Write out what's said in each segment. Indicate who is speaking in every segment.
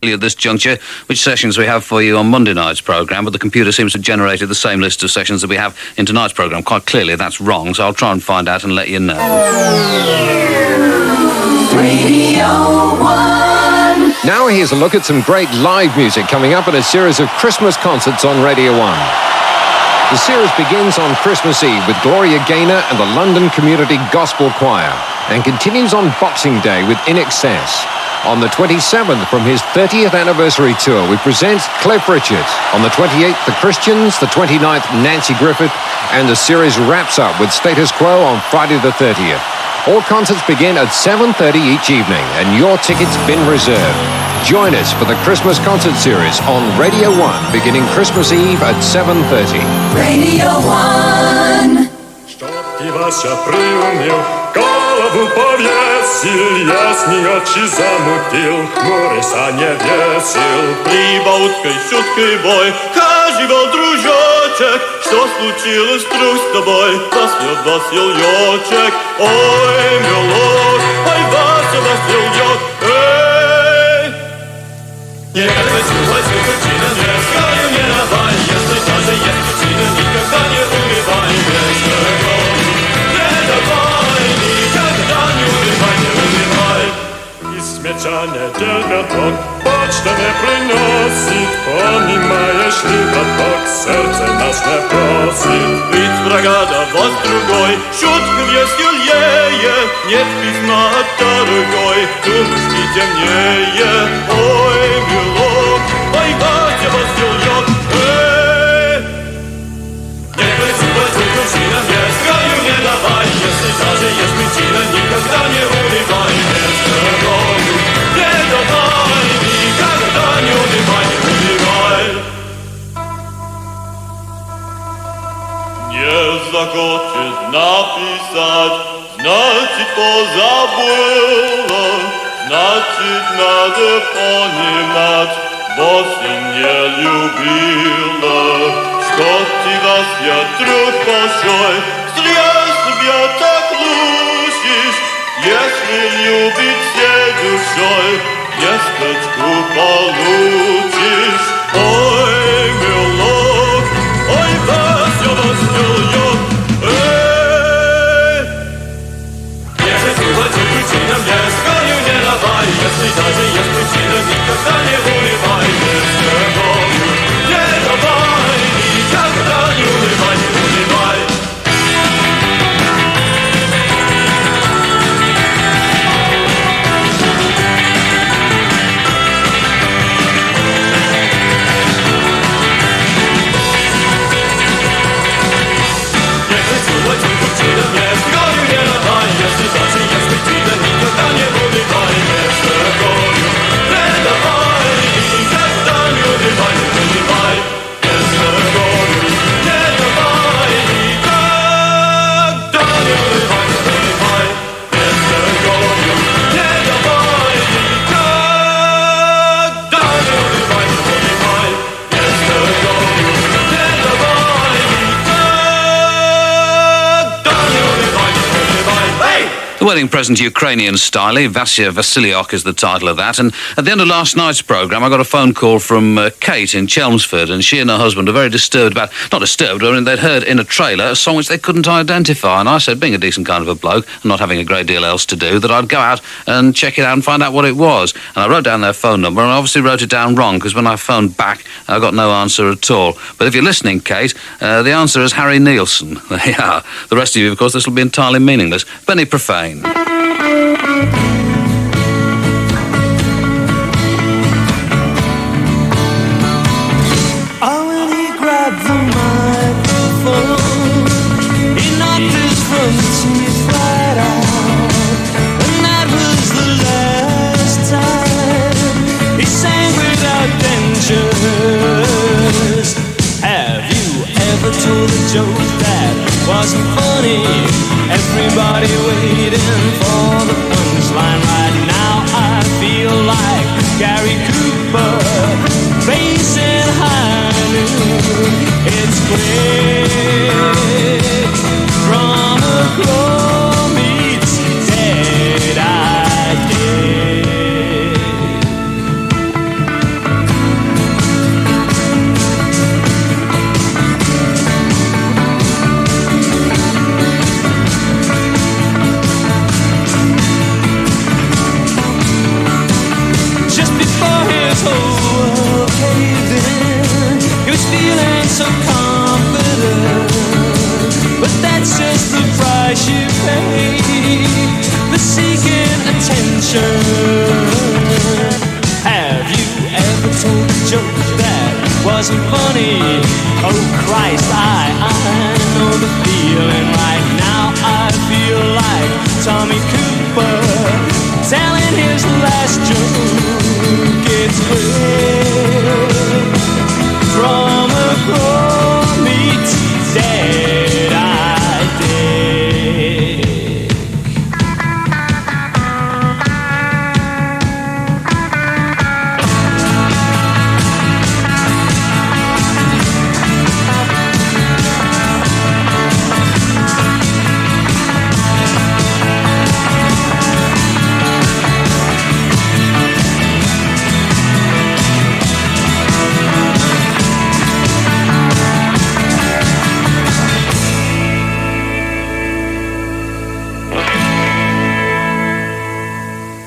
Speaker 1: At this juncture, which sessions we have for you on Monday night's programme, but the computer seems to have generated the same list of sessions that we have in tonight's programme. Quite clearly that's wrong, so I'll try and find out and let you know.
Speaker 2: Radio 1.
Speaker 3: Now here's a look at some great live music coming up in a series of Christmas concerts on Radio 1. The series begins on Christmas Eve with Gloria Gaynor and the London Community Gospel Choir and continues on Boxing Day with In Excess. On the 27th, from his 30th anniversary tour, we present Cliff Richard. On the 28th, the Christians, the 29th, Nancy Griffith, and the series wraps up with Status Quo on Friday the 30th. All concerts begin at 7:30 each evening, and your tickets been reserved. Join us for the Christmas concert series on Radio 1, beginning Christmas Eve at 7:30.
Speaker 2: Radio 1.
Speaker 4: И Вася приуныл, голову повесил, ясные очи замутил, Мориса не весил.
Speaker 5: Прибауткой, шуткой бой, каживал дружочек, что случилось вдруг с тобой? Засил ёчек, ой, милок, ой, Вася, засил эй! Не возьму причины, не скажу, не давай, если даже есть причина, никогда не унывай,
Speaker 4: Меча недельно ток, почта не приносит, понимаешь ли, браток, сердце нас не просит.
Speaker 5: Ведь врага до вас другой, шутка веселее, нет письма от дорогой, думушки темнее. Ой, милок, ой, Вася вас льет, Не возьму причина, не скажу, не давай, если даже есть причина, никогда не унывай, без дорогой. Не захочет написать, значит позабыла, значит надо понимать, вовсе не любила. Что ты вас, я труд большой, зря себя так лучишь, если любить всей душой, весточку получишь. Ой, милок, ой, Вася вас льет, Не возьму причинам, не скажу, не давай, если даже есть причина, никогда не унывай, без любовью. Не давай, никогда не унывай, не унывай.
Speaker 1: Wedding present Ukrainian style. Vasya Vasiliok is the title of that. And at the end of last night's programme, I got a phone call from Kate in Chelmsford, and she and her husband are very disturbed about, not disturbed, I mean, they'd heard in a trailer a song which they couldn't identify. And I said, being a decent kind of a bloke and not having a great deal else to do, that I'd go out and check it out and find out what it was. And I wrote down their phone number, and I obviously wrote it down wrong, because when I phoned back, I got no answer at all. But if you're listening, Kate, the answer is Harry Nielsen. There you are. The rest of you, of course, this will be entirely meaningless. Benny Profane.
Speaker 6: Told a joke that wasn't funny. Everybody waiting for the punchline. Right now I feel like Gary Cooper facing high noon. It's great from a crow meets dead idea. so confident, but that's just the price you pay for seeking attention. Have you ever told a joke that wasn't funny? Oh Christ, I know the feeling. Right now I feel like Tommy Cooper telling his last joke. It's lit from a chromate dead eye dick.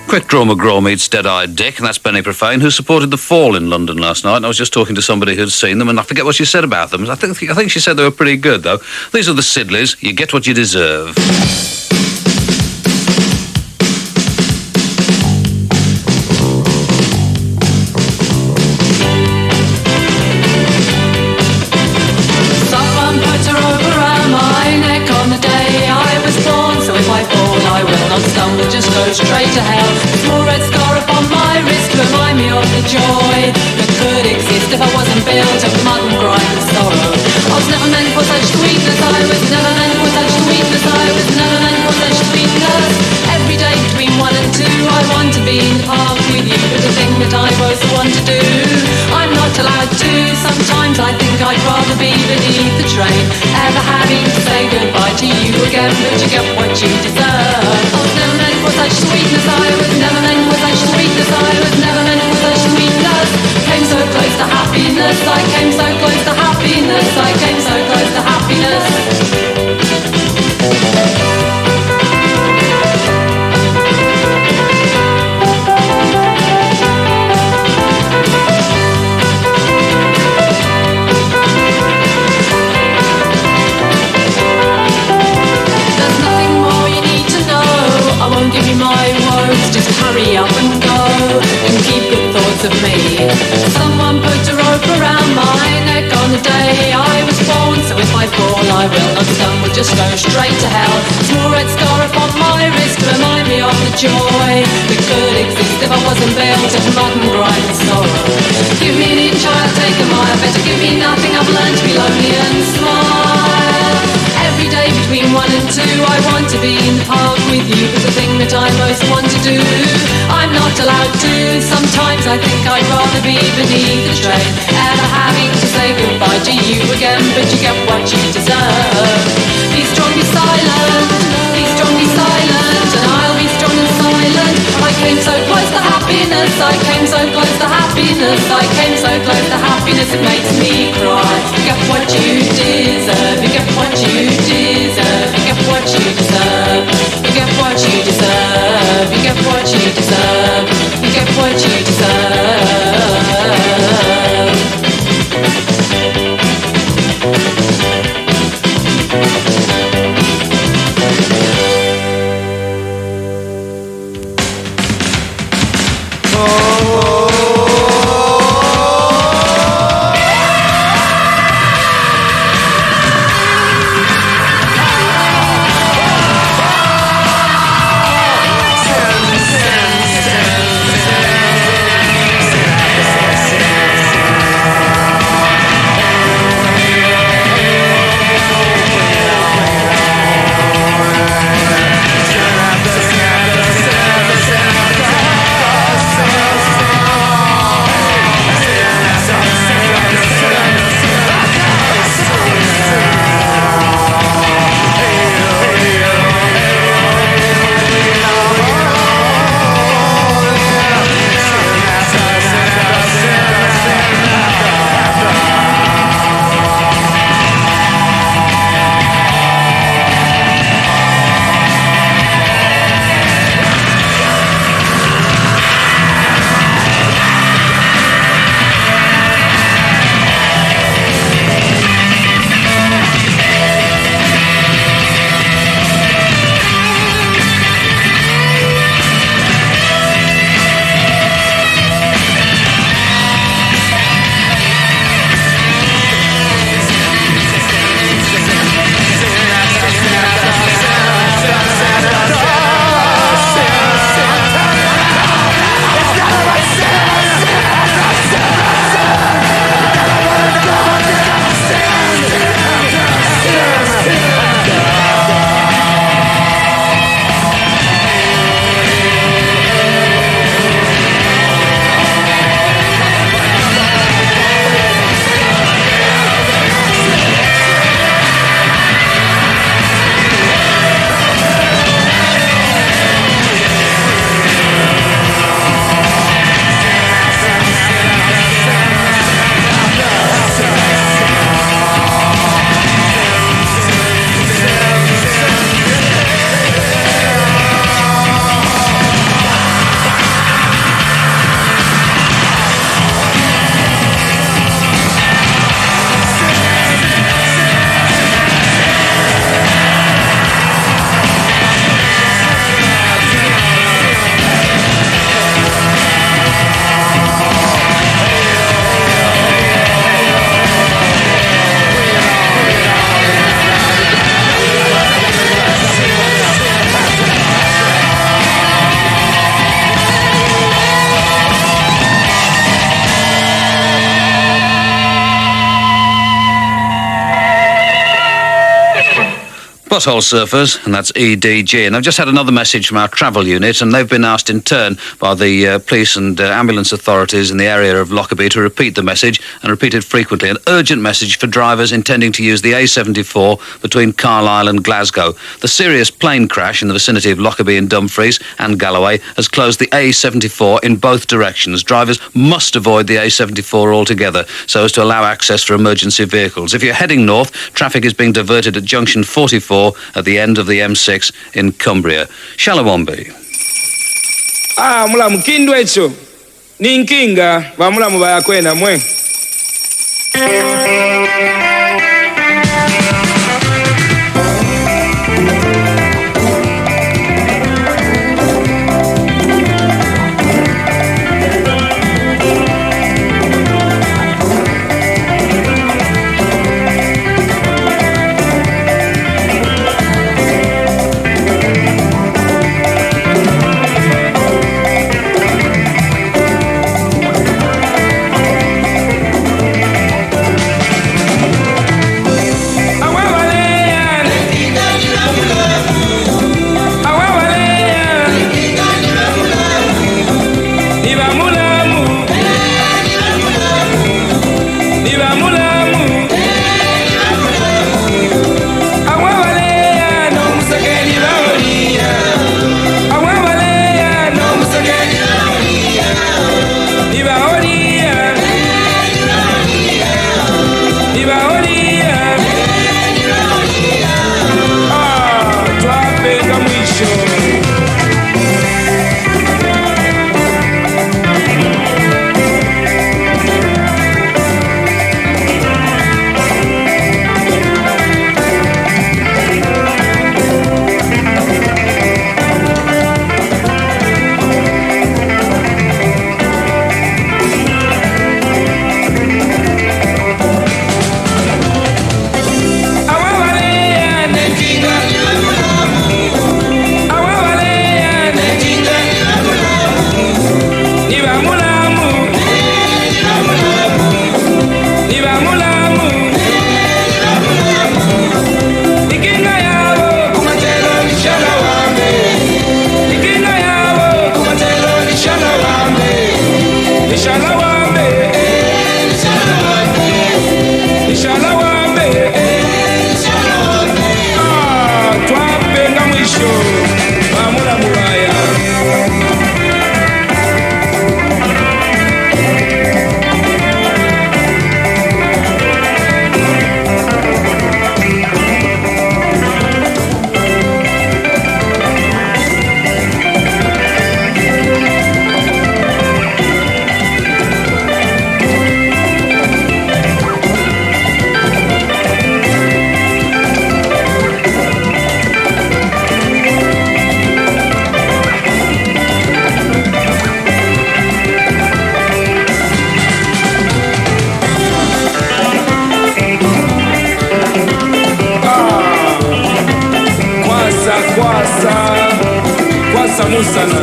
Speaker 1: Quick Draw McGraw meets Dead-Eyed Dick, and that's Benny Profane, who supported The Fall in London last night. And I was just talking to somebody who'd seen them, and I forget what she said about them. I think she said they were pretty good, though. These are the Sidleys. You get what you deserve.
Speaker 2: Someone put a rope around my neck on the day I was born. So if I fall, I will not stumble, just go straight to hell. A small red scar upon my wrist to remind me of the joy that could exist if I wasn't built of mud and grime and sorrow. I was never meant for such sweetness. I was never meant for such sweetness. I was never meant for such sweetness. Every day between 1 and 2, I want to be in the park with you. But the thing that I both want to do, I'm not allowed to. Sometimes I think I'd rather be beneath the train, ever having to say goodbye to you again. But you get what you deserve. I was never meant for such sweetness. I was never meant for such sweetness. I was never meant for such sweetness. Came so close to happiness. I came so close to happiness. I came so close to happiness. There's nothing more you need to know. I won't give you my woes. Just hurry up and go and keep good thoughts of me. Someone put a rope around my neck on the day I was born. So if I fall, I will not stumble, just go straight to hell. A small red scar upon my wrist to remind me of the joy that could exist if I wasn't built of mud and grime and sorrow. Give me an inch, I'll take a mile. Better give me nothing, I've learned to be lonely and smile. Every day between 1 and 2, I want to be in the park with you. But the thing that I most want to do, I'm not allowed to. Sometimes I think I'd rather be beneath the train, ever having to say goodbye to you again. But you get what you deserve. Be strong, be silent. Be strong, be silent. And I'll be strong and silent. I came so close to happiness. I came so close to happiness. I came so close to happiness. It makes me cry. You get what you deserve. You get what you deserve. You get what you deserve. You get what you deserve. You get what you deserve. You get what you deserve.
Speaker 1: Butthole Surfers, and that's EDG. And I've just had another message from our travel unit, and they've been asked in turn by the police and ambulance authorities in the area of Lockerbie to repeat the message, and repeat it frequently. An urgent message for drivers intending to use the A74 between Carlisle and Glasgow. The serious plane crash in the vicinity of Lockerbie and Dumfries and Galloway has closed the A74 in both directions. Drivers must avoid the A74 altogether so as to allow access for emergency vehicles. If you're heading north, traffic is being diverted at junction 44 at the end of the M6 in Cumbria. Shalawambi.
Speaker 7: Mulamu kindu echo ninkinga bamulamu bayakwena mwe. Kwasa musana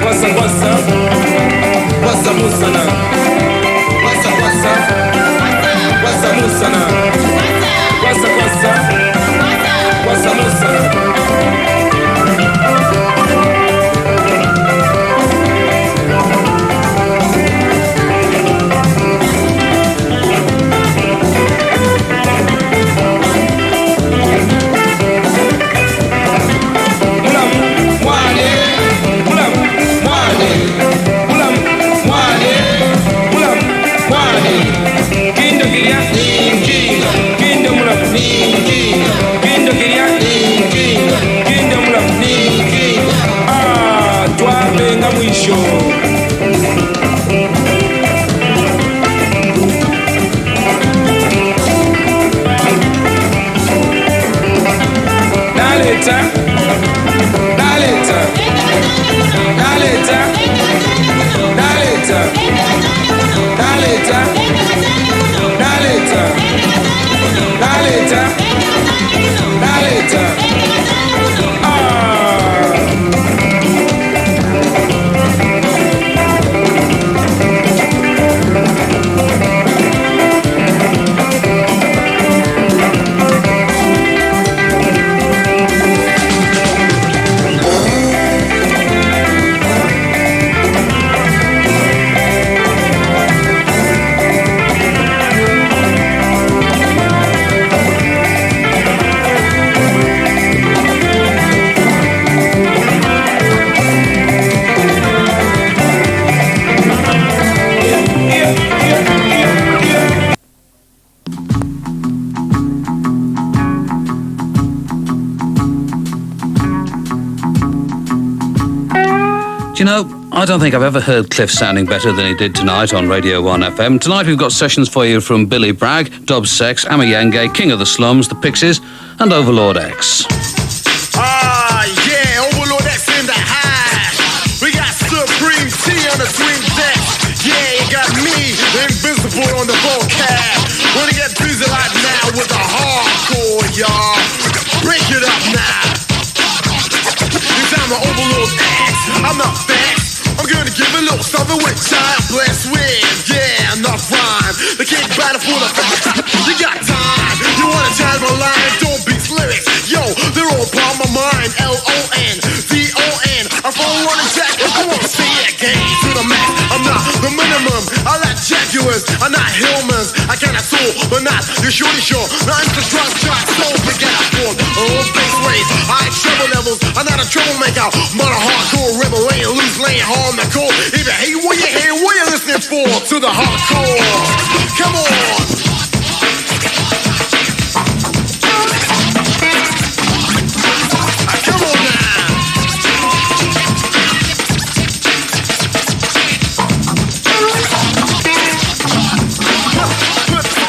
Speaker 7: Kwasa kwasa Kwasa musana Kwasa kwasa Kwasa musana Kwasa kwasa Kwasa musana
Speaker 1: Do you know, I don't think I've ever heard Cliff sounding better than he did tonight on Radio 1 FM. Tonight we've got sessions for you from Billy Bragg, Dub Sex, Amayenge, King of the Slums, The Pixies, and Overlord X.
Speaker 8: Yeah, Overlord X in the house. We got Supreme T on the twin deck. Yeah, you got me, invisible on the vocab. Wanna get busy right now with the hardcore, y'all. Break it up now. Cause I'm the Overlord X, I'm not vexed. I'm gonna give a little something which I'm blessed with. Yeah, enough rhyme. The kick battle full of you got time. You wanna challenge my line? Don't beat lyrics. Yo, they're all upon my mind. L-O-N-D-O-N. I'm phone running jack. I wanna see it again to the max. I'm not the minimum. I like Jaguars. I'm not Hillmans. I cannot soul, but not your shorty sure. Nothing to drunk shot. So forget I form. Oh, face race. High trouble levels. I'm not a troublemaker. But a hardcore rebel. Ain't loose, laying hard on the core. If you hate what you hear, what you listening for? To the hardcore. Come on. Come on now.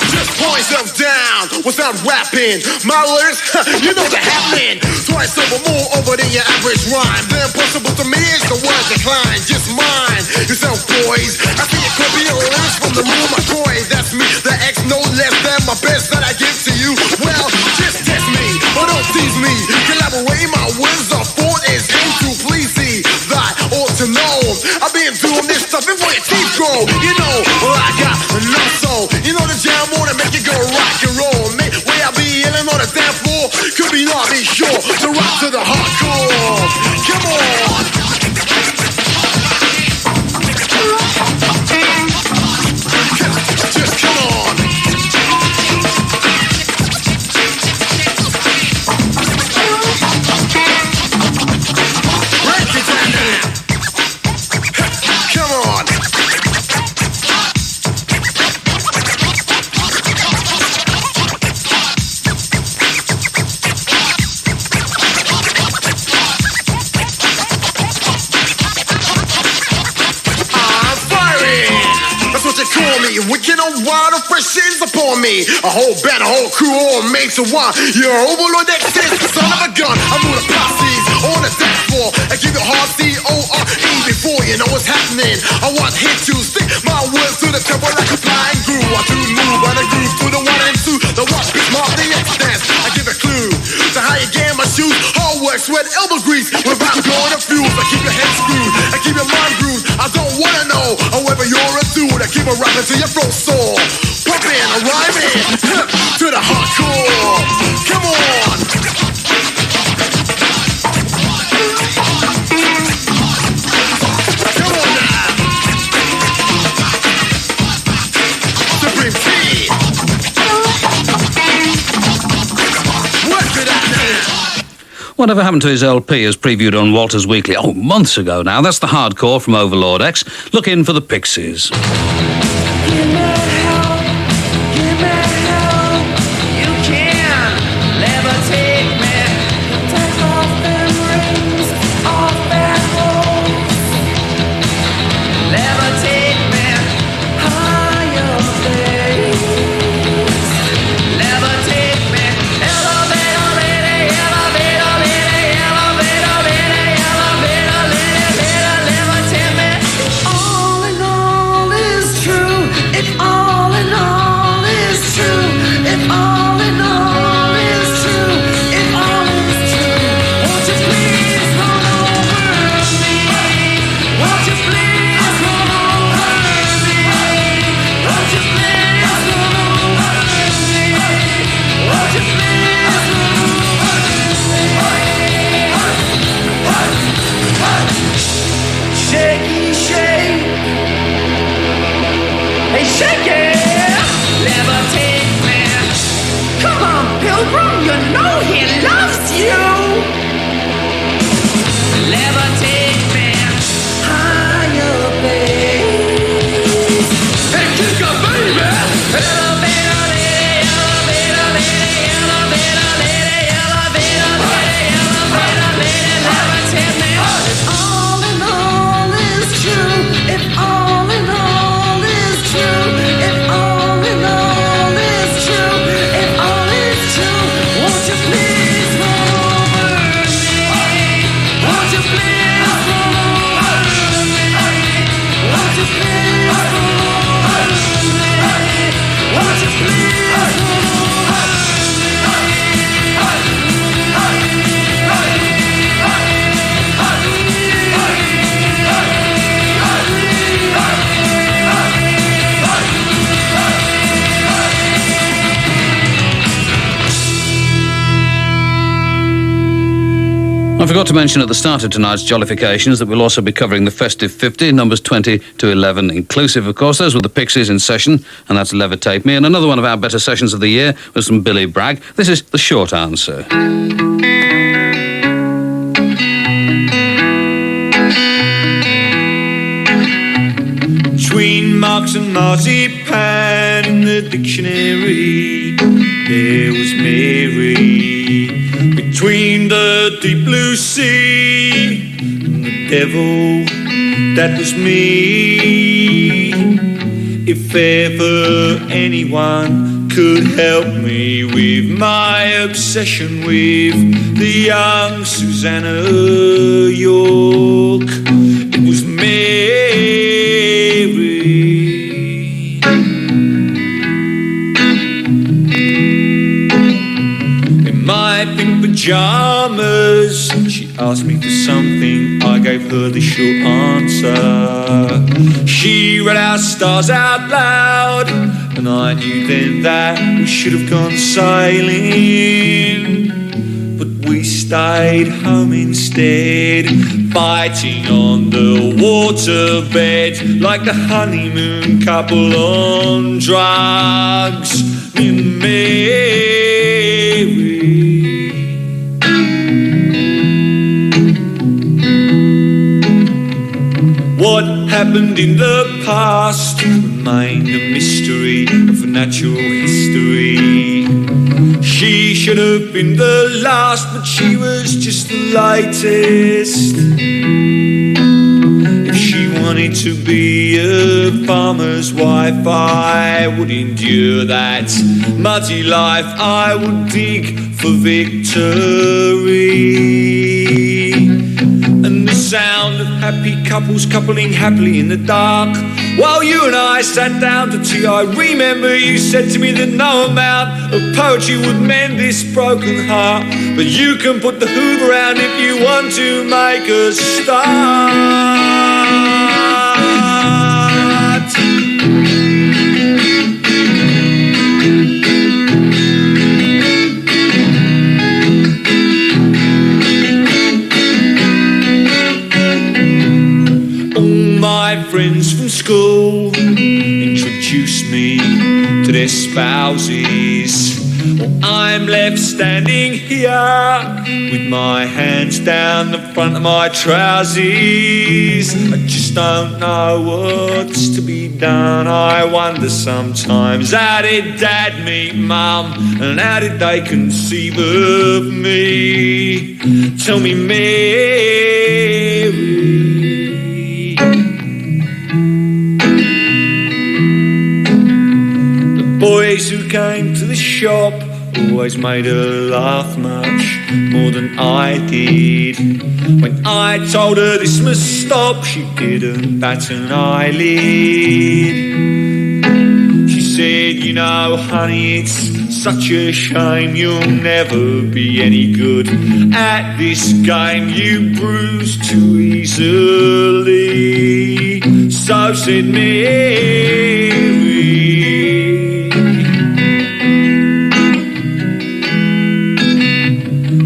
Speaker 8: Just point yourself down without rapping. My lyrics, you know they're happening. Twice over, more over than your average rhyme. The impossible to me is the word decline. Just mine yourself, boys. I see a copy of lyrics from the room I toy. That's me, the X, no less than my best that I give to you. Well, just test me, but don't tease me. Collaborate, my words are thought is into please see that ought to know. I've been doing this stuff before your teeth grow. You know, well, I got no soul. You know the jam wanna make you go rock and roll. Way I be yelling on the dance floor. Could be not be sure to rock to the hardcore. Come on. Just come on. Break it down now. Come on. Call me, wicked on wild of fresh shades upon me. A whole band, a whole crew, all made to one. You're Overlord X, son of a gun. I move the posses on the dance floor and keep it hard C-O-R-E before you know what's happening. I want hit you, stick my words to the temple like a flying groove. I do move on the groove to the 1 and 2. The watch beats mark the X dance. I give a clue to how you get my shoes. Hard work, sweat, elbow grease without going to fuse. I keep your head screwed, I keep your mind grooved. I don't wanna know however you're a dude. I keep a rapping till your throat sore. Pumping, rhyming to the hardcore. Come on. Come on now. Supreme T. Work it out now.
Speaker 1: Whatever happened to his LP as previewed on Walter's Weekly? Oh, months ago now. That's the hardcore from Overlord X. Look in for the Pixies.
Speaker 2: All in all
Speaker 1: I forgot to mention at the start of tonight's Jollifications that we'll also be covering the Festive 50, numbers 20 to 11 inclusive, of course. Those were the Pixies in session, and that's Levitate Me. And another one of our better sessions of the year was from Billy Bragg. This is The Short Answer.
Speaker 6: Between Marx and marzipan in the dictionary, there was Mary. Between the deep blue sea and the devil, that was me. If ever anyone could help me with my obsession with the young Susanna York, it was Mary. In my pink pajamas, she asked me for something, I gave her the short answer. She read our stars out loud, and I knew then that we should have gone sailing. But we stayed home instead, fighting on the waterbed like the honeymoon couple on drugs. Me and Mary. What happened in the past remained a mystery of natural history. She should have been the last, but she was just the latest. If she wanted to be a farmer's wife, I would endure that muddy life. I would dig for victory. And the sound of happy couples coupling happily in the dark, while you and I sat down to tea. I remember you said to me that no amount of poetry would mend this broken heart, but you can put the Hoover around if you want to make a start. My friends from school introduced me to their spouses. Well, I'm left standing here with my hands down the front of my trousers. I just don't know what's to be done. I wonder sometimes, how did Dad meet Mum, and how did they conceive of me? Tell me, Mary. Boys who came to the shop always made her laugh much more than I did. When I told her this must stop, she didn't bat an eyelid. She said, you know, honey, it's such a shame you'll never be any good at this game. You bruise too easily. So said Mary.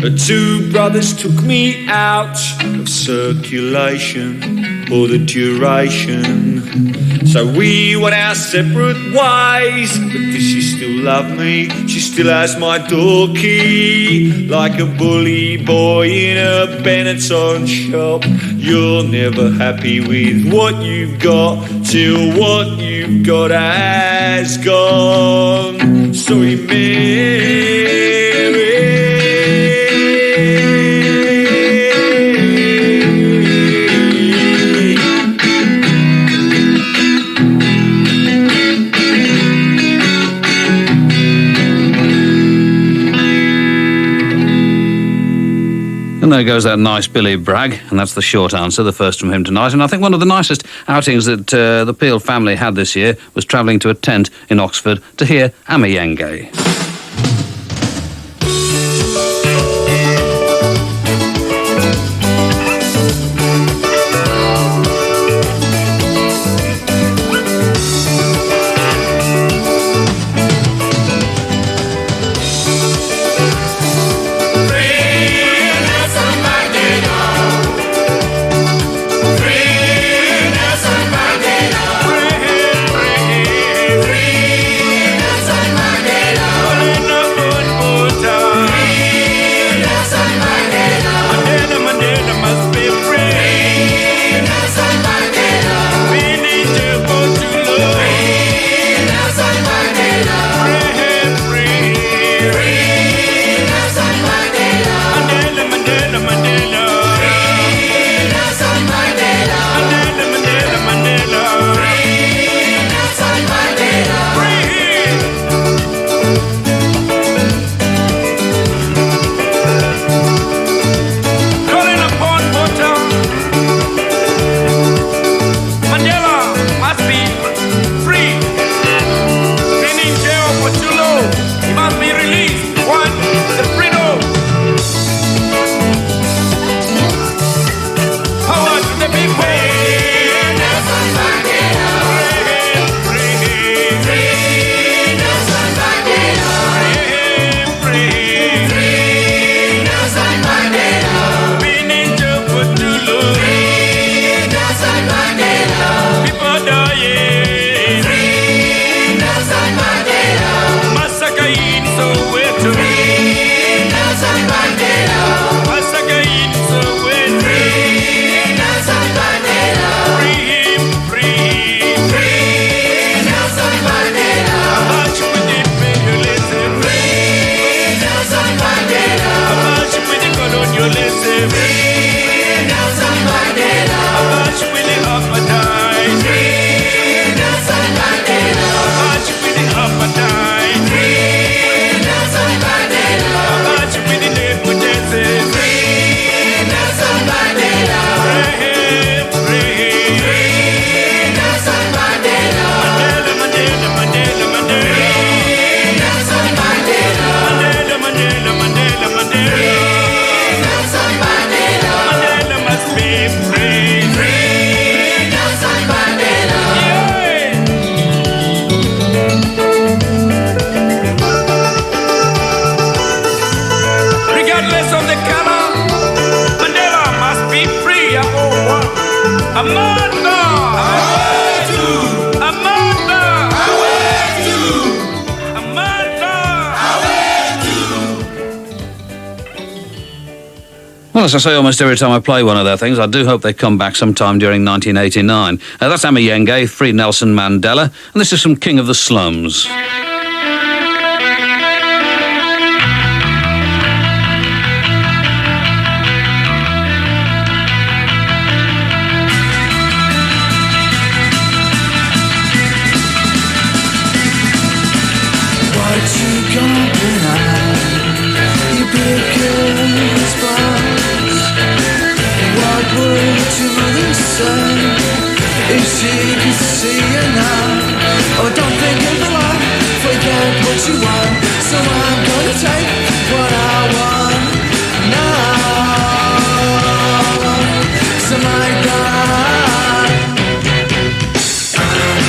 Speaker 6: The two brothers took me out of circulation for the duration. So we went our separate ways, but does she still love me? She still has my door key. Like a bully boy in a Benetton shop, you're never happy with what you've got till what you've got has gone. So we Mary.
Speaker 1: And there goes that nice Billy Bragg, and that's the short answer, the first from him tonight. And I think one of the nicest outings that the Peel family had this year was travelling to a tent in Oxford to hear Amayenge.
Speaker 9: Free,
Speaker 1: Well, as I say almost every time I play one of their things, I do hope they come back sometime during 1989. That's Amayenge, Free Nelson Mandela, and this is from King of the Slums.
Speaker 9: If she could see you now, oh, don't think of the life, forget what you want. So I'm gonna take what I want now. So my God,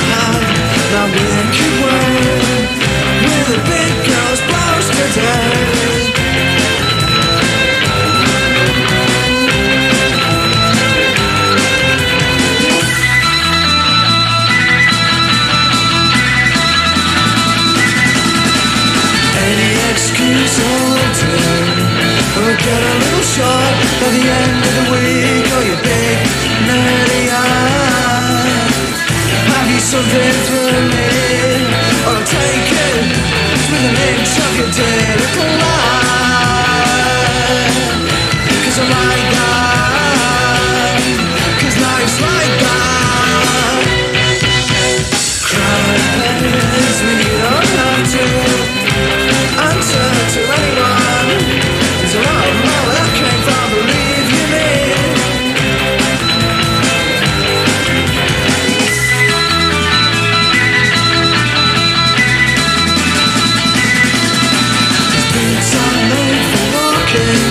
Speaker 9: now wicked world, with the big girls blows today. Get a little short by the end of the week, or your big nerdy eye. Have you something for me? Or take it with an inch of your dear little life. 'Cause I'm like that, 'cause life's like that. Cry please when you don't have to answer to anyone. So I know where I came from, believe you me. Boots are made for walking,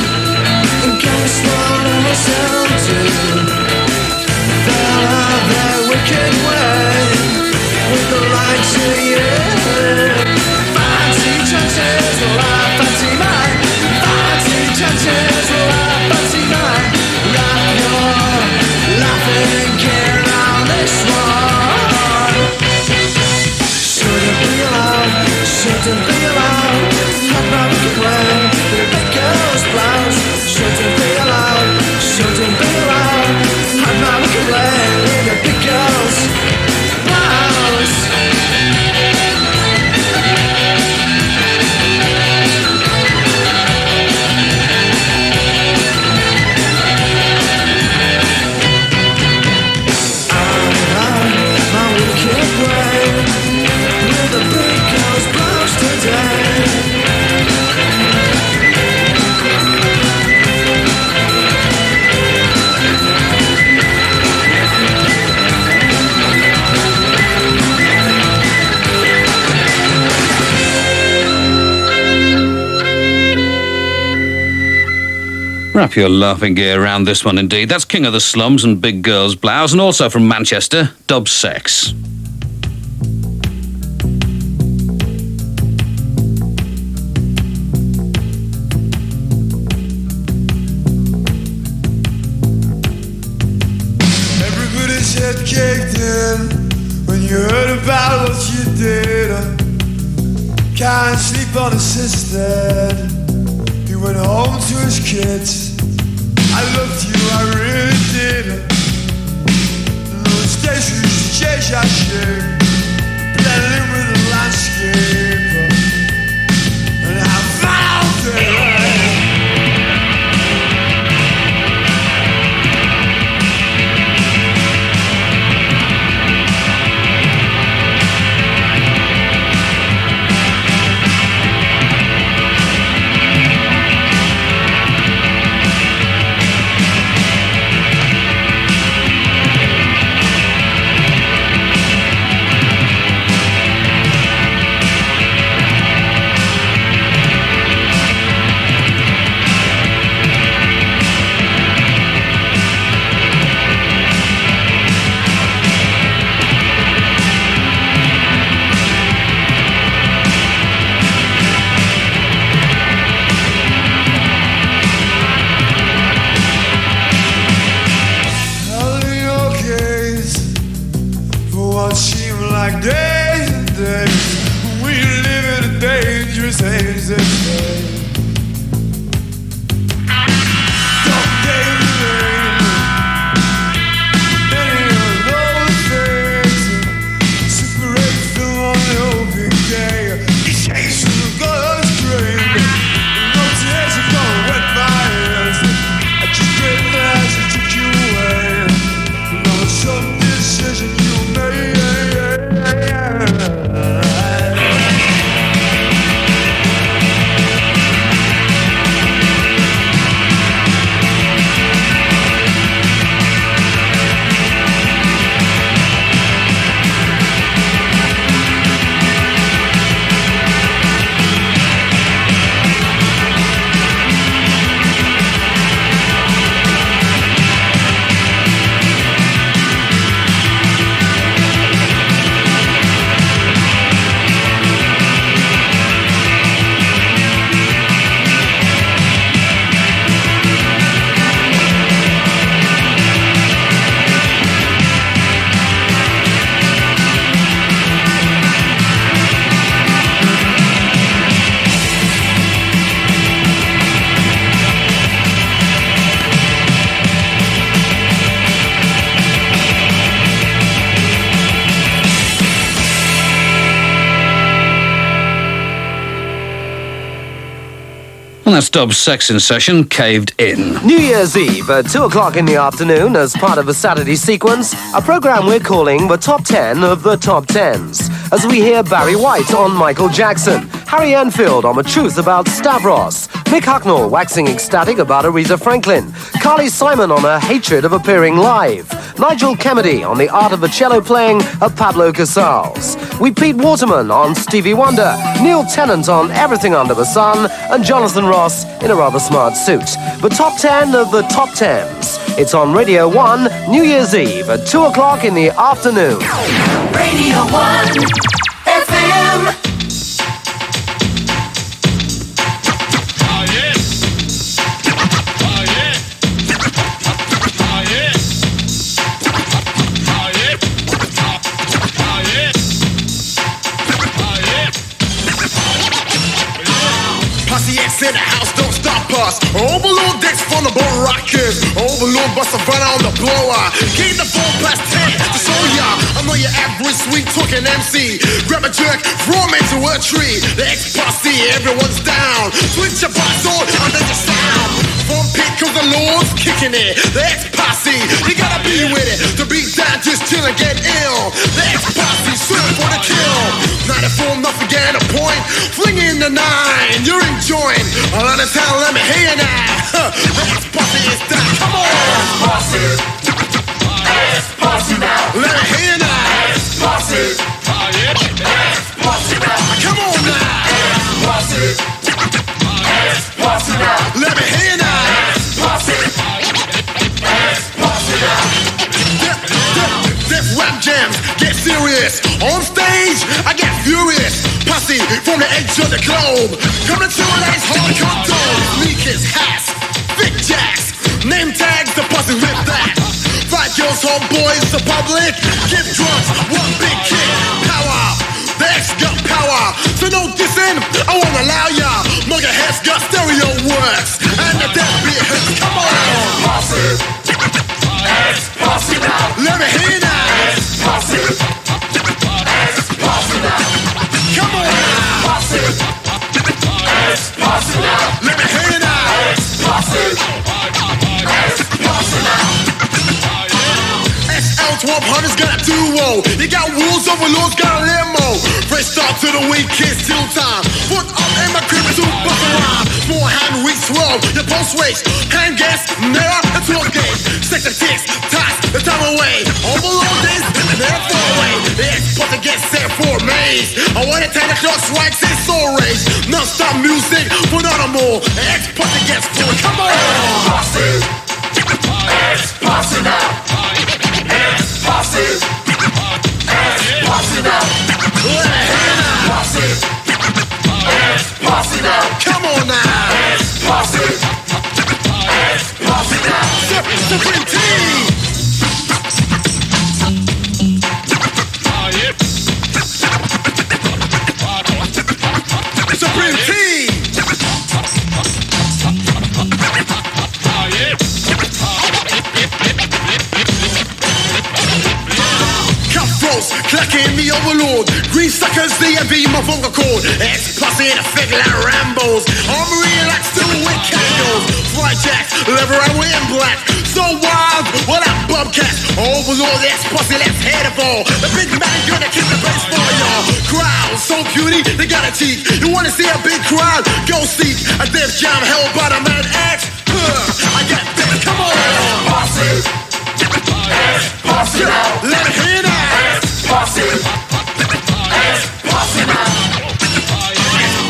Speaker 9: and guess what I sell to? They'll have their wicked way, with the likes of you. Fancy chances, well I fancy mine. Chances will I fancy mine. Wrap your laughing gear around this one. Shouldn't be allowed, shouldn't be allowed. Have my wicked way, with a big girl's blouse. Shouldn't be allowed, shouldn't be allowed. Have my wicked way, with a big girl's blouse.
Speaker 1: Wrap your laughing gear around this one indeed. That's King of the Slums and Big Girls Blouse, and also from Manchester, Dub Sex.
Speaker 8: Everybody's head kicked in when you heard about what you did. Can't sleep unassisted. He went home to his kids. I loved you, I really did. And those days we used to chase our shit, blending with the landscape, and I found it. Don't
Speaker 9: decision you made.
Speaker 1: And that's Dobbs' Sex Session, Caved In.
Speaker 10: New Year's Eve at 2 o'clock in the afternoon, as part of a Saturday sequence, a program we're calling the Top 10 of the Top 10s, as we hear Barry White on Michael Jackson, Harry Enfield on the truth about Stavros, Mick Hucknall waxing ecstatic about Aretha Franklin, Carly Simon on her hatred of appearing live, Nigel Kennedy on the art of the cello playing of Pablo Casals, we Pete Waterman on Stevie Wonder, Neil Tennant on Everything Under the Sun, and Jonathan Ross in a rather smart suit. The Top 10 of the Top 10s. It's on Radio 1, New Year's Eve at 2 o'clock in the afternoon.
Speaker 9: Radio 1 FM.
Speaker 8: Posse X in the house, don't stop us. Overload decks full of bull rockers. Overload bust a run on the blower. Keep the 4 past 10 to show ya. I'm not your average sweet talking MC. Grab a jerk, throw him into a tree. The X posse, everyone's down. Switch your box on under the sound. From pit comes the Lord's kicking it. The X posse, you gotta be with it. To be down, just chill and get ill. The X posse, swim for the kill. 94, nothing get a point. Fling in the 9, you're enjoying. All out of town, let me hear you now. The X posse is down, come on. X posse, X posse now. Let me hear you now. X posse, X posse now. Come on now. X posse, X posse now. Let me hear you now. X posse, X posse now. Def rap jams, get serious. On stage, I get furious. Posse from the edge of the globe. Coming to a nice hardcore dome. Sneakers, hats, big jacks. Name tags, the posse with that. Fight girls, homeboys, the public. Give drums, one big kick. Power, the X got power. So no dissing, I won't allow ya. Mugger heads got stereo works. And the deadbeat hits, come on. Posse, X posse now. Let me hear now. X posse, X posse now. Come on now. Posse, X posse now. Let me hear now. X posse, X posse now. XL1200's got a duo. You got rules, overlords, got a limo. Fresh start to the week, kids till time. Foot up in my crib to bust a rhyme. More hand reach slow, your pulse race. Hand gas, mirror, and 12 gauge. Section 6, toss the time away. Overload this, and they're far away. The X-Posse gets set for a maze. I want it 10 o'clock strikes, it's so rage. Non-stop music for not a more. The X-Posse gets full, come on. Posse, X-Posse now. X-Posse, X-Posse now. Let me hear now. Posse, X-Posse now. Come on now. X-Posse, X-Posse now. Supreme Team. Supreme Team. Cutthroats, clacking the overlord. Green suckers, DMV, my vocal cord. X-Posse in effect like Rambos. Armory like still with candles. fly jacks, liver and we in black. So wild, what up, bobcats? Overlord, that's pussy, let's head of all. The big man gonna kick the bass for y'all. Crowd, so cutie, they got a teeth. You wanna see a big crowd? Go see a Def Jam held by the man X. I got that, come on. Posse, posse now. Let me hear that. Posse, posse now.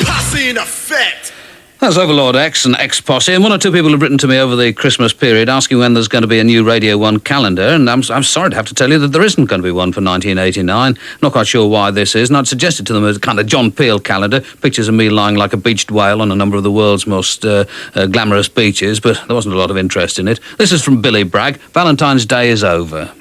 Speaker 8: Posse in effect.
Speaker 1: That's Overlord X and X-Posse, and one or two people have written to me over the Christmas period asking when there's going to be a new Radio 1 calendar, and I'm sorry to have to tell you that there isn't going to be one for 1989. Not quite sure why this is, and I'd suggested to them a kind of John Peel calendar, pictures of me lying like a beached whale on a number of the world's most glamorous beaches, but there wasn't a lot of interest in it. This is from Billy Bragg. Valentine's Day is over.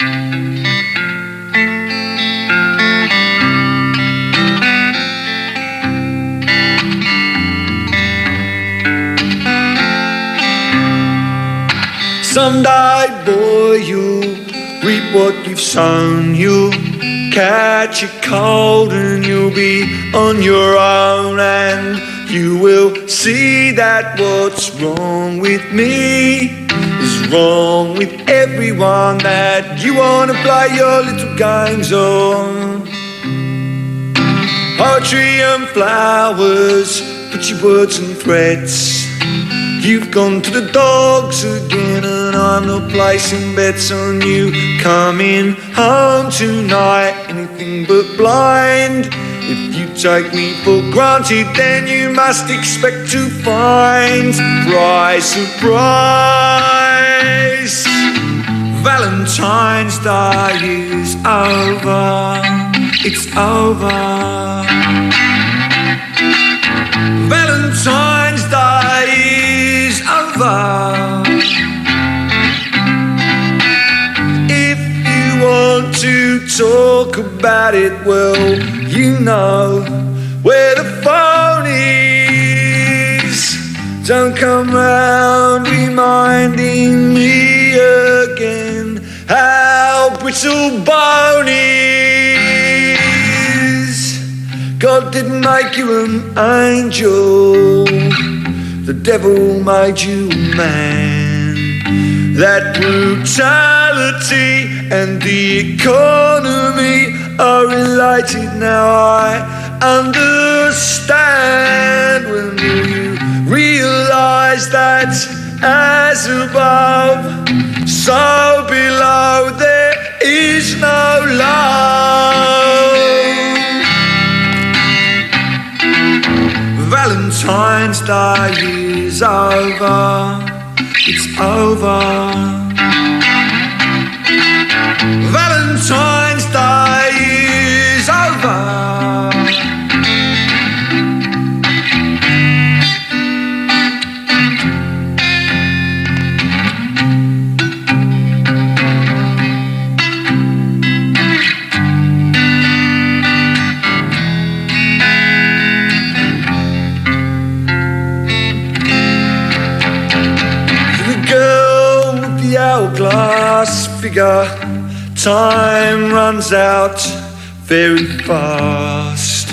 Speaker 6: Someday, boy, you'll reap what you've sown. You'll catch a cold and you'll be on your own. And you will see that what's wrong with me is wrong with everyone that you want to play your little games on. Poetry and flowers, pretty words and threats. You've gone to the dogs again and I'm not placing bets on you coming home tonight, anything but blind. If you take me for granted, then you must expect to find surprise, surprise. Valentine's Day is over, it's over. Valentine's Day is over. If you want to talk about it, well, you know where the phone is. Don't come round reminding me again how brittle bone is. God didn't make you an angel, the devil made you a man. That brutality and the economy are related now. I understand. When you realize that as above, so below there is no love. Valentine's Day is over, it's over. Valentine's Day is over. Hourglass figure, time runs out very fast.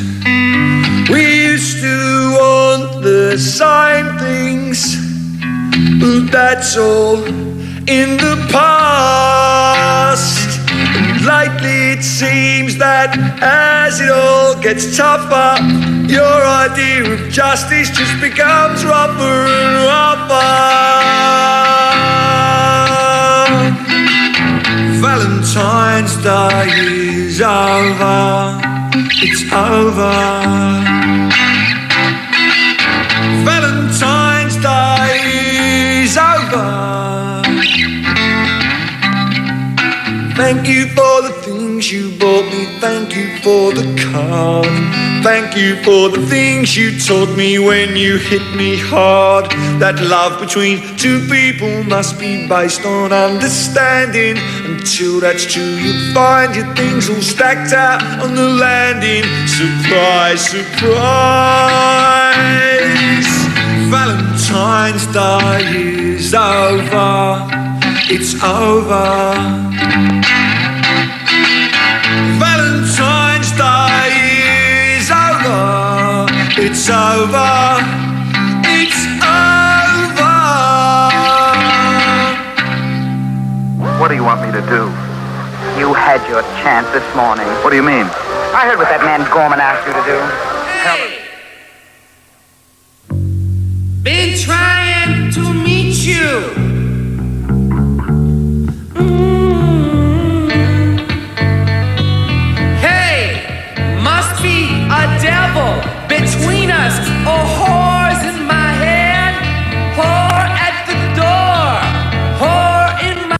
Speaker 6: We used to want the same things, but that's all in the past. And lately it seems that as it all gets tougher, your idea of justice just becomes rougher and rougher. Valentine's Day is over, it's over. Valentine's Day is over. Thank you for the things you bought me, thank you for the card. Thank you for the things you taught me when you hit me hard. That love between two people must be based on understanding. Until that's true, you find your things all stacked out on the landing. Surprise, surprise. Valentine's Day is over, it's over. Valentine's Day is over, it's over, it's over.
Speaker 11: What do you want me to do?
Speaker 12: You had your chance this morning.
Speaker 11: What do you mean?
Speaker 12: I heard what that man Gorman asked you to do.
Speaker 9: Been trying to meet you. Hey, must be a devil between us, or whores in my head, whore at the door, whore in my...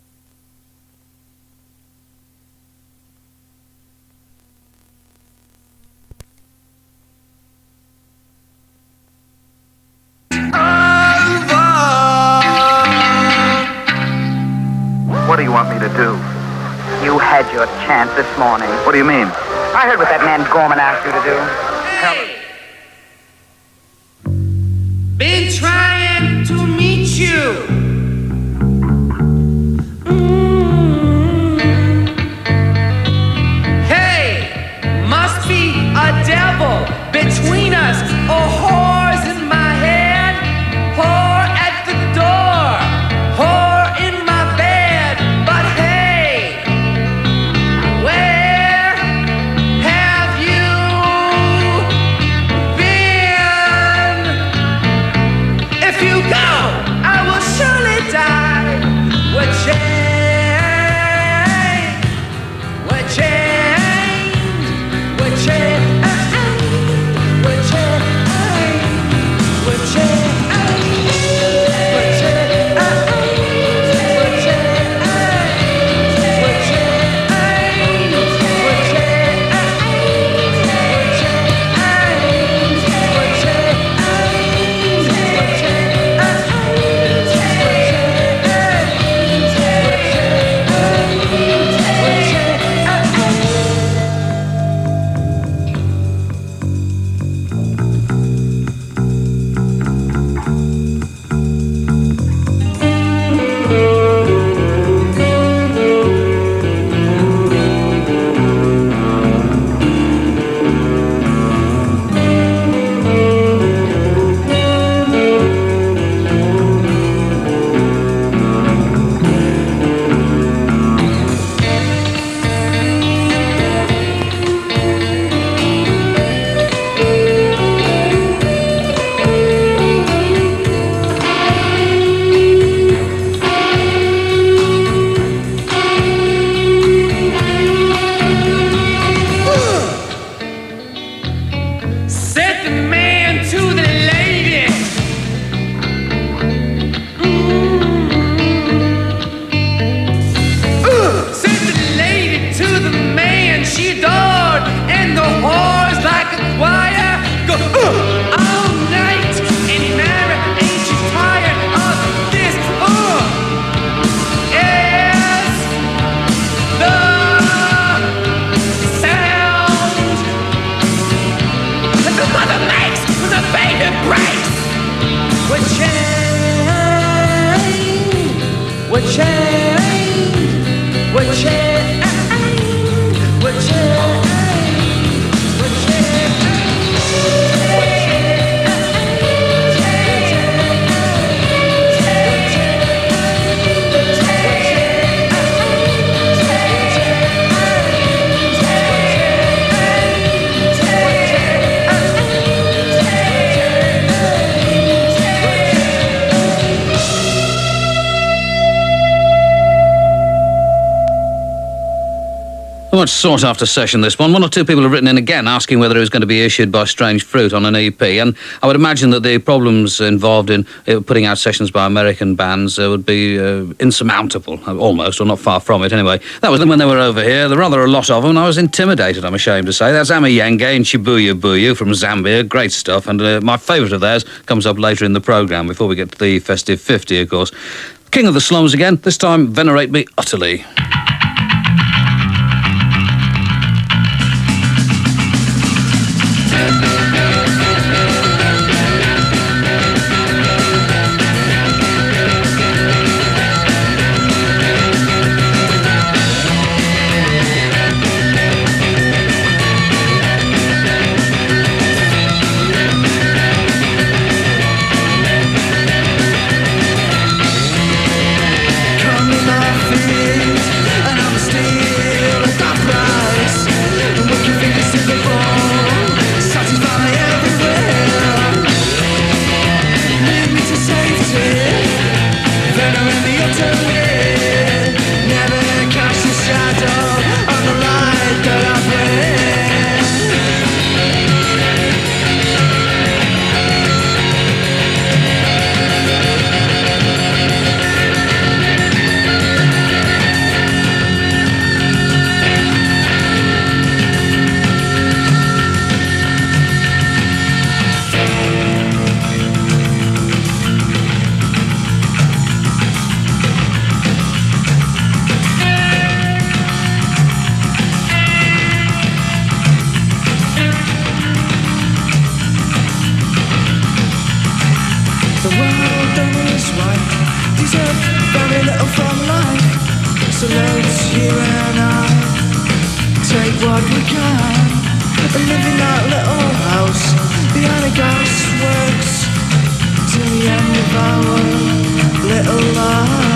Speaker 11: What do you want me to do?
Speaker 12: You had your chance this morning.
Speaker 11: What do you mean?
Speaker 12: I heard what that man Gorman asked you to do.
Speaker 9: Been trying to meet you. Hey, must be a devil between us, or whores in my head, whore at the door, whore in my bed. But hey, where have you been? If you go, I will surely die. We're chained, we're chained, we're chained, we're chained, we're chained, we're chained, we're Said the man to the lady. Said the lady to the man she adored, and the whores like a choir go all night. And Mary, ain't you tired of this? Yes, the sound that the mother makes when the baby breaks. We're chained, we're chained, we're chained, we're chained, we're chained.
Speaker 1: A much sought after session, this one. One or two people have written in again asking whether it was going to be issued by Strange Fruit on an EP, and I would imagine that the problems involved in putting out sessions by American bands would be insurmountable, almost, or not far from it anyway. That was when they were over here. There were rather a lot of them, and I was intimidated, I'm ashamed to say. That's Amayenge and Shibuya Buyu from Zambia. Great stuff, and my favourite of theirs comes up later in the programme, before we get to the festive 50, of course. King of the Slums again, this time Venerate Me Utterly.
Speaker 9: Come in my feet. you and I take what we can and live in that little house behind the gas works till the end of our little life.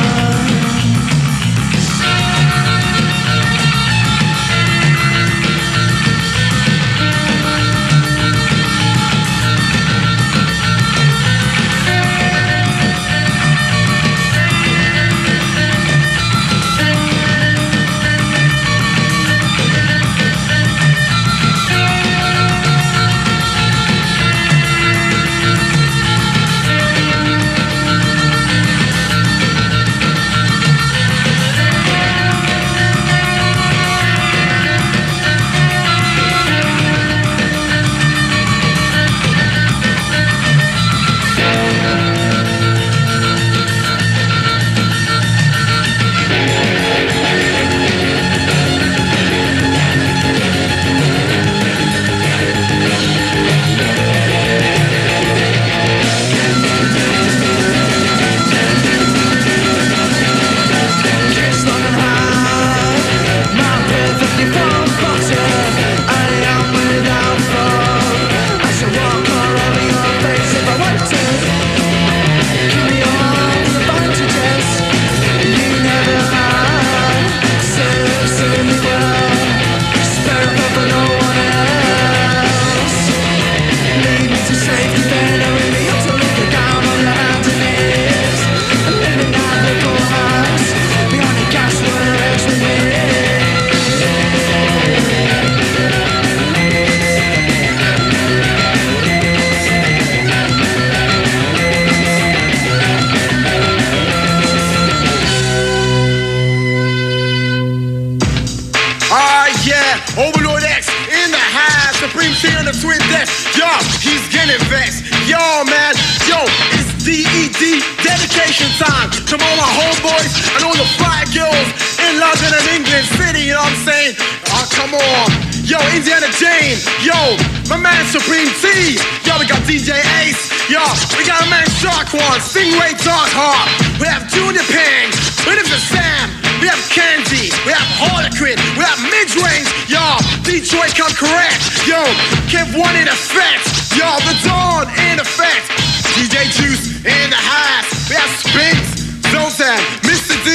Speaker 8: Supreme T, yo, we got DJ Ace, yo, we got a man Shark One, Stingray Dark Heart, we have Junior Pang, we have Sam, we have Candy, we have Harlequin, we have Midrange, yo, Detroit come correct, yo, Kev One in effect, yo, the Dawn in effect, DJ Juice in the house, we have Spinks, Zoltan, Mr. D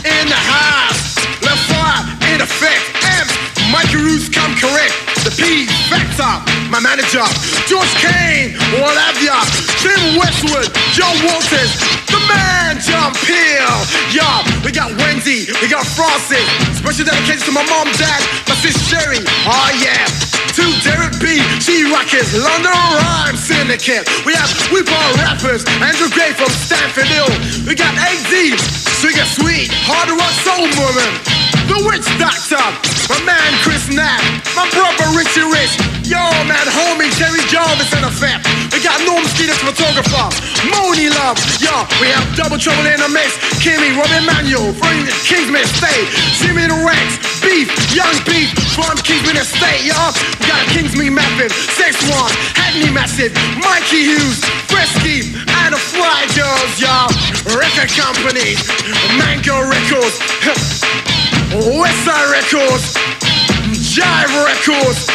Speaker 8: in the house, Left Fire in effect, M's, Mikey Roos come correct, the P Factor, my manager, George Kane, what have ya? Tim Westwood, John Walters, the man John Peel. Yo, we got Wendy, we got Francis. Special dedication to my mom, dad, my sis Sherry. Oh yeah. To Derek B, G-Rockers, London Rhyme Syndicate. We have Whip-On rappers, Andrew Gray from Stanford Hill. We got AD, Sugar Sweet, Hard Rock Soul Woman. The Witch Doctor, my man Chris Knapp, my brother Richie Rich, yo man homie Terry Jarvis in effect. We got Norm Skeeter's photographer, Moni Love, yo, we have Double Trouble in the Mix, Kimmy, Robin Manuel, from Kingsman Estate, Jimmy the Rex, Beef, Young Beef, from Kingsman Estate, yo. We got Kingsman Mappin, Sex One, Hackney Massive, Mikey Hughes, Fresky, and the Fly Girls, yo. Record companies, Mango Records, Westside Records, Jive Records,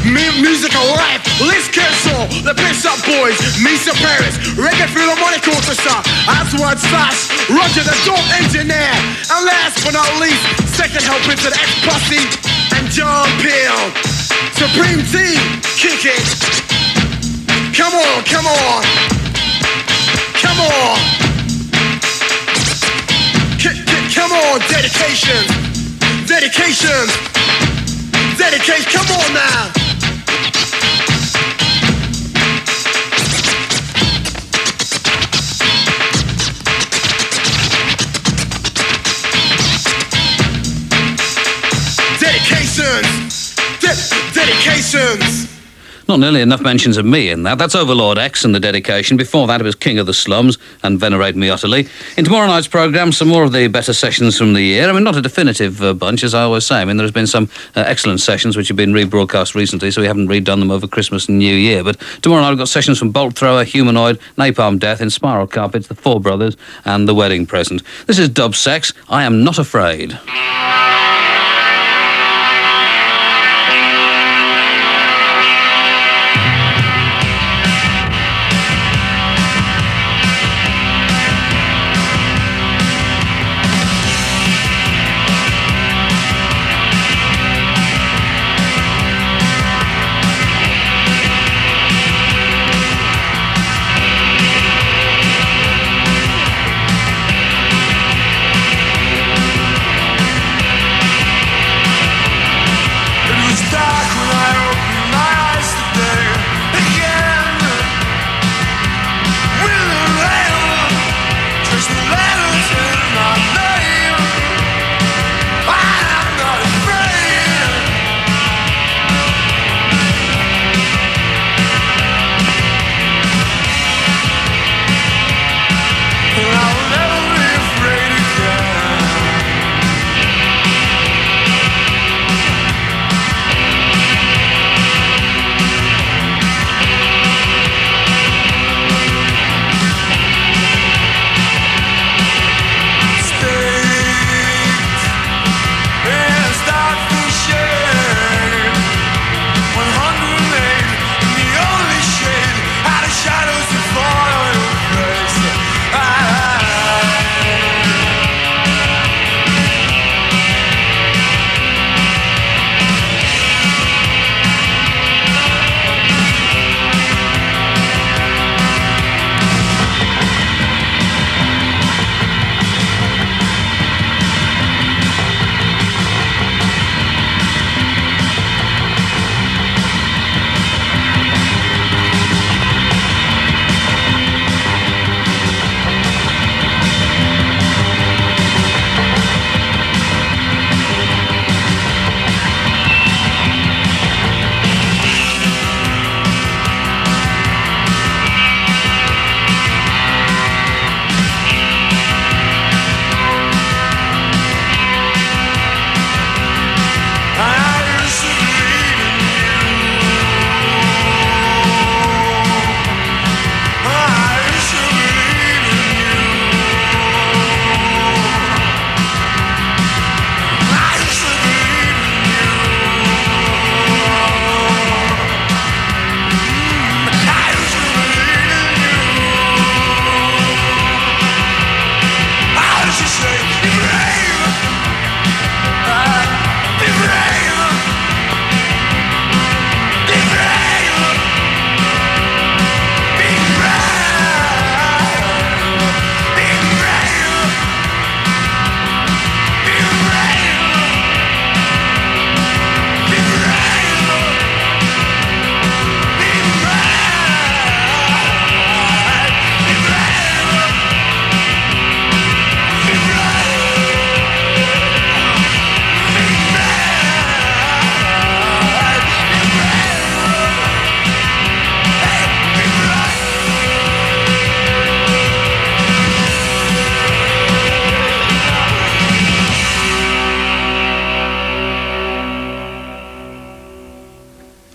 Speaker 8: Music Alive, Liz Kershaw, the Bishop Boys, Misa Paris, Reggae Philharmonic Orchestra, Aswad Sash, Roger the Dope Engineer, and last but not least, second helping to the X-Posse, and John Peel. Supreme T, kick it. Come on, come on. Come on. Come on, dedication. Dedication. Dedication, come on now. Dedications. Dedications.
Speaker 1: Not nearly enough mentions of me in that. That's Overlord X and the dedication. Before that, it was King of the Slums and Venerate Me Utterly. In tomorrow night's programme, some more of the better sessions from the year. I mean, not a definitive bunch, as I always say. I mean, there's been some excellent sessions which have been rebroadcast recently, so we haven't redone them over Christmas and New Year. But tomorrow night, we've got sessions from Bolt Thrower, Humanoid, Napalm Death, In Spiral Carpets, The Four Brothers, and The Wedding Present. This is Dub Sex. I Am Not Afraid.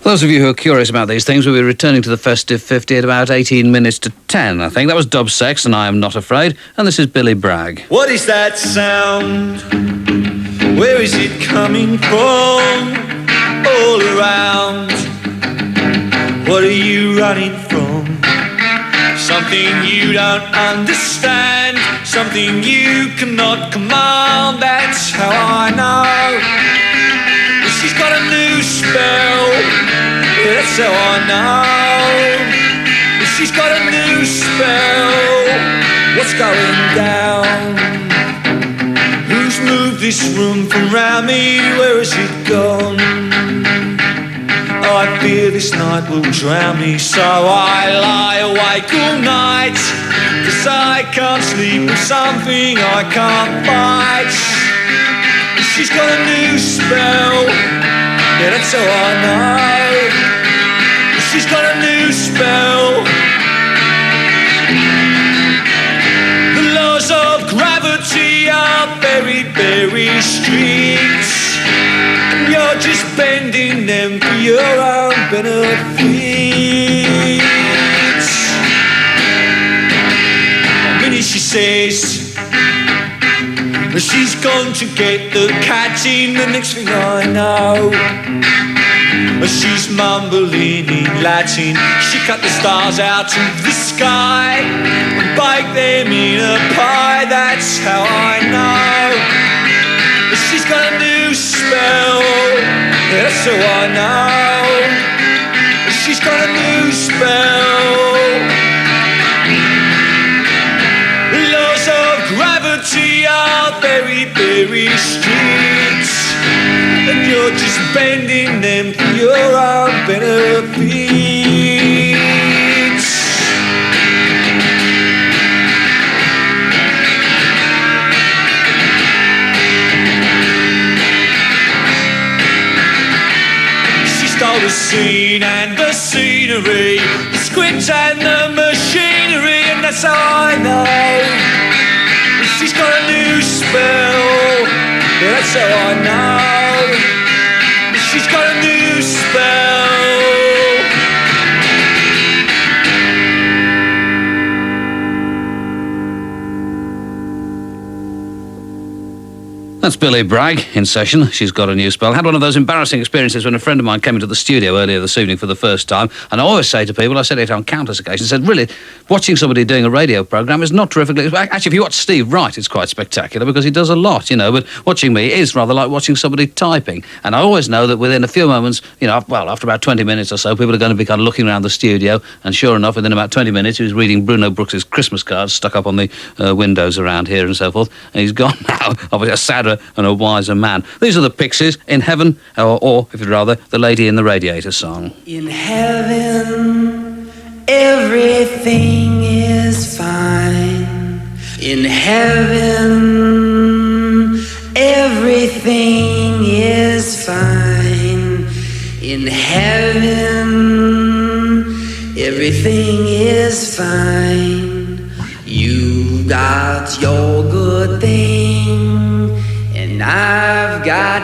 Speaker 1: For those of you who are curious about these things, we'll be returning to the festive 50 at about 18 minutes to 10, I think. That was Dub Sex and I Am Not Afraid, and this is Billy Bragg.
Speaker 6: What is that sound? Where is it coming from? All around. What are you running from? Something you don't understand, something you cannot command. That's how I know. She's got a new spell. Yeah, that's how I know. She's got a new spell. What's going down? Who's moved this room from round me? Where has it gone? I fear this night will drown me, so I lie awake all night, 'cause I can't sleep with something I can't fight. She's got a new spell, yeah, that's how I know. She's got a new spell. The laws of gravity are very, very strict. And you're just bending them for your own benefit. The minute she says she's gone to get the cat in, the next thing I know, she's mumbling in Latin. She cut the stars out of the sky and baked them in a pie. That's how I know she's got a new spell. That's how I know she's got a new spell. Laws of gravity are very, very strict, and you're just bending them for your own benefits. She stole the scene and the scenery, the script and the machinery, and that's how I know she's got a new spell. That's how I know she's got a new spell.
Speaker 1: That's Billy Bragg in session. She's got a new spell. Had one of those embarrassing experiences when a friend of mine came into the studio earlier this evening for the first time. And I always say to people, I said it on countless occasions, said, really, watching somebody doing a radio programme is not terrifically... Actually, if you watch Steve Wright, it's quite spectacular because he does a lot, you know. But watching me is rather like watching somebody typing. And I always know that within a few moments, you know, well, after about 20 minutes or so, people are going to be kind of looking around the studio. And sure enough, within about 20 minutes, he was reading Bruno Brooks's Christmas cards stuck up on the windows around here and so forth. And he's gone now, obviously a sadder and a wiser man. These are the Pixies in Heaven, or if you'd rather, the Lady in the Radiator song.
Speaker 9: In heaven, everything is fine. In heaven, everything is fine. In heaven, everything is fine. You got your good thing, and I've got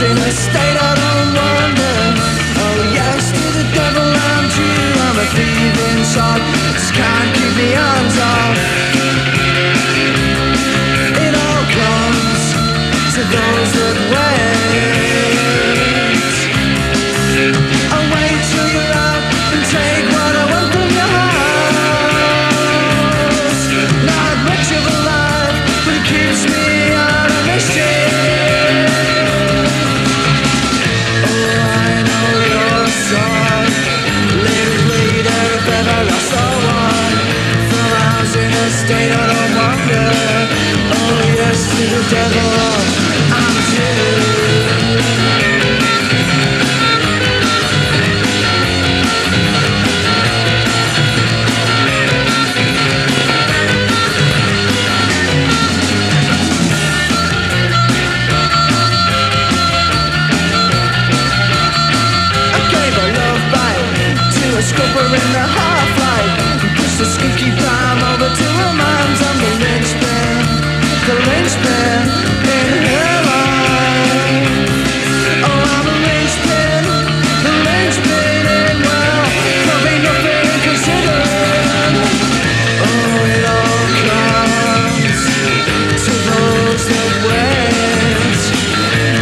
Speaker 9: in a state I don't wonder. Oh yes, to the devil I'm true. I'm a thief inside, just can't keep me hands off. It all comes to those that wait. I'll wait till you're out and take what I want from your house. Not much of a life, but it keeps me out of mischief. Scupper in the half-life, push the skunky palm over to her mom's. I'm the linchpin in her life. Oh, I'm a linchpin in, well, probably nothing considering. Oh, it all comes to those that wait.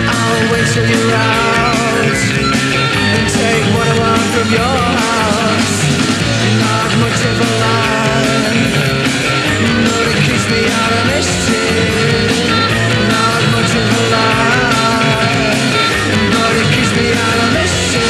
Speaker 9: I'll wait till you're out and take what I want from your house. Not much of a lie, but it keeps me out of mischief. Not much of a lie, but it keeps me out of mischief.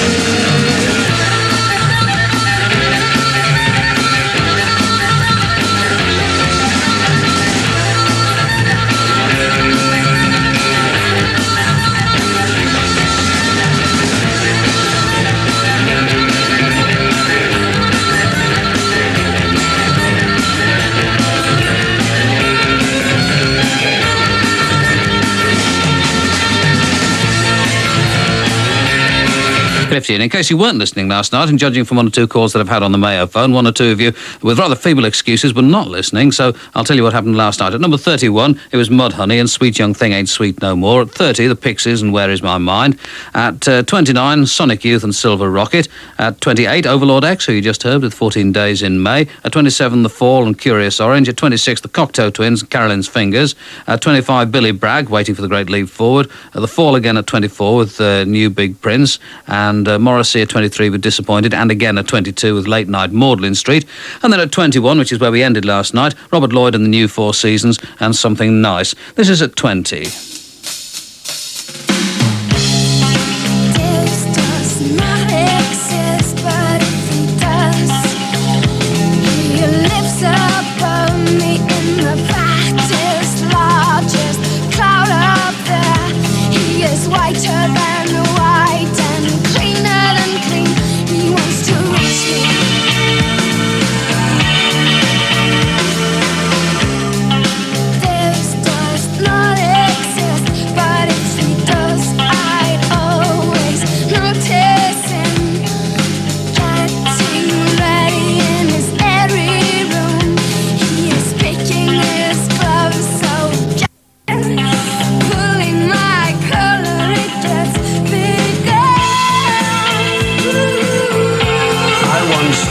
Speaker 1: Clifty, and in case you weren't listening last night, and judging from one or two calls that I've had on the Mayo phone, one or two of you with rather feeble excuses were not listening, so I'll tell you what happened last night. At number 31, it was Mudhoney and Sweet Young Thing Ain't Sweet No More. At 30, the Pixies and Where Is My Mind. At 29, Sonic Youth and Silver Rocket. At 28, Overlord X, who you just heard, with 14 Days in May. At 27, The Fall and Curious Orange. At 26, the Cocteau Twins and Carolyn's Fingers. At 25, Billy Bragg, Waiting for the Great Leap Forward. The Fall again at 24 with New Big Prince. And Morrissey at 23 with Disappointed, and again at 22 with Late Night Magdalen Street. And then at 21, which is where we ended last night, Robert Lloyd and the New Four Seasons and Something Nice. This is at 20.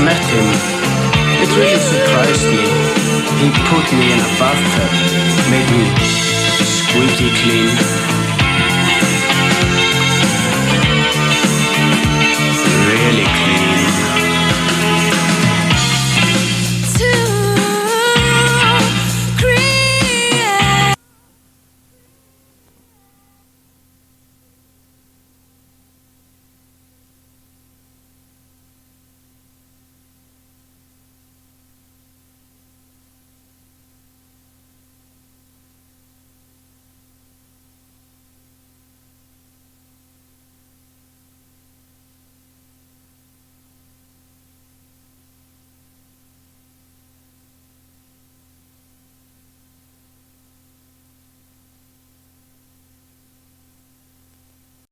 Speaker 13: Met him. It really surprised me. He put me in a bathtub, made me squeaky clean,